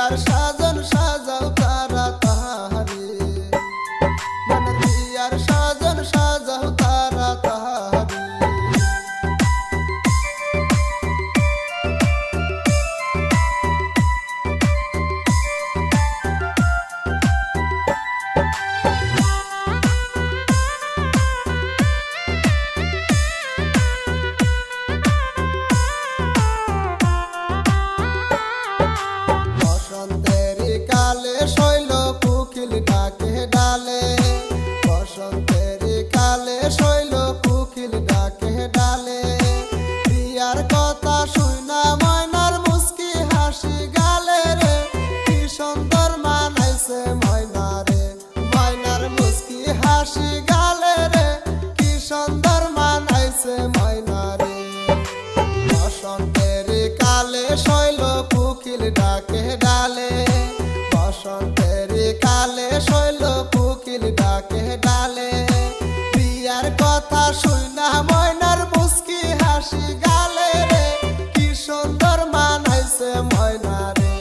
বিয়ার সাজন সাজাও তাড়াতাড়ি, মনের বিয়ার সাজন সাজাও তাড়াতাড়ি। বসন্তের কালে শৈল কোকিল ডাকে ডালে, বসন্তের কালে শৈল কোকিল ডাকে ডালে। বিয়ার কথা শুইনা ময়নার মুস্কি হাসি গালে রে, কি সুন্দর মানাইছে ময়না রে, ময়নার মুস্কি হাসি গালে রে, কি সুন্দর মানাইছে ময়না রে। বসন্তের কালে শৈল কোকিল ডাকে ডালে, বসন্তের কালে শৈল কোকিল ডাকে ডালে। বিয়ার কথা শুইনা ময়নার মুস্কি হাসি গালে রে, কি সুন্দর মানাইছে ময়না রে,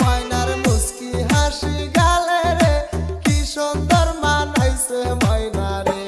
ময়নার মুস্কি হাসি গালে রে, কি সুন্দর মানাইছে ময়না রে।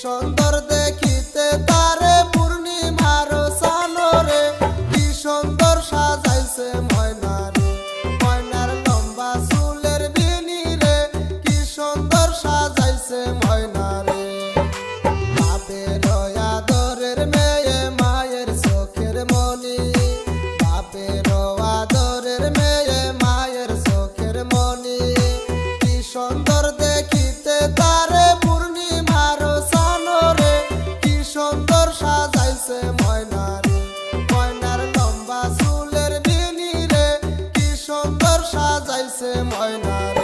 সুন্দর দেখিতে তারে পূর্ণিমার চানরে, কি সুন্দর সাজাইছে ময়না রে, ময়নার লম্বা চুলের বিনি রে, কি সুন্দর সাজাইছে ময়না রে। বাপের আদরের মেয়ে মায়ের চোখের মনি, বাপের আদরের মেয়ে মায়ের চোখের মনি, কি সুন্দর দেখিতে তারে পূর্ণিমার চানরে, কি সুন্দর সাজাইছে ময়না রে, ময়নার লম্বা চুলের বিনি রে, কি সুন্দর সাজাইছে ময়না রে।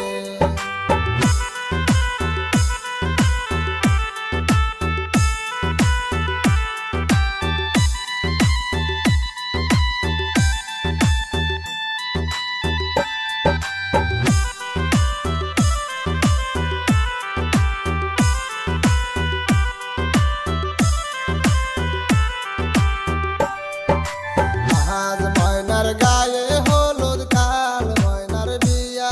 আজ ময়নার গায়ে হলুদ কাল ময়নার বিয়া,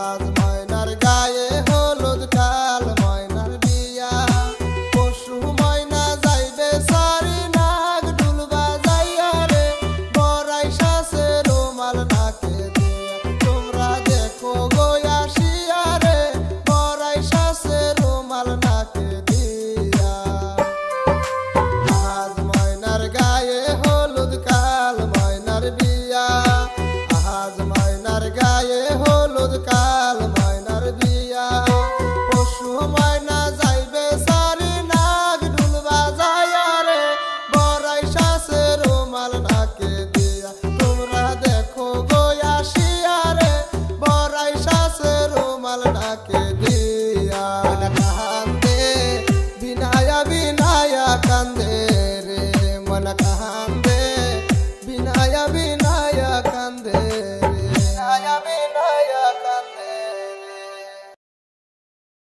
আজ ময়নার গায়ে হলুদ কাল ময়নার বিয়া। পশু ময়না যাইবে সারি নাক ডুলবা যাইয়া রে, বড়াই সাসে রুমাল নাকে দিয়া, তোমরা দেখো গো আসিয়া রে, বড়াই সাসে রুমাল নাকে দিয়া। আজ ময়নার গায়ে হলুদ কাল ময়নার বিয়া, আজ ময়নার গায়ে হলুদ কাল ময়নার বিয়া। পশু ময়না যাইবে সারি নাক ডুলবা যাইয়া রে, বড়াই সাসে রুমাল নাকে দিয়া, তোমরা দেখো গো আসিয়া রে, বড়াই সাসে রুমাল নাকে দিয়া। কান্দে বিনায়া বিনায়া কান্দে রে, মন কান্দে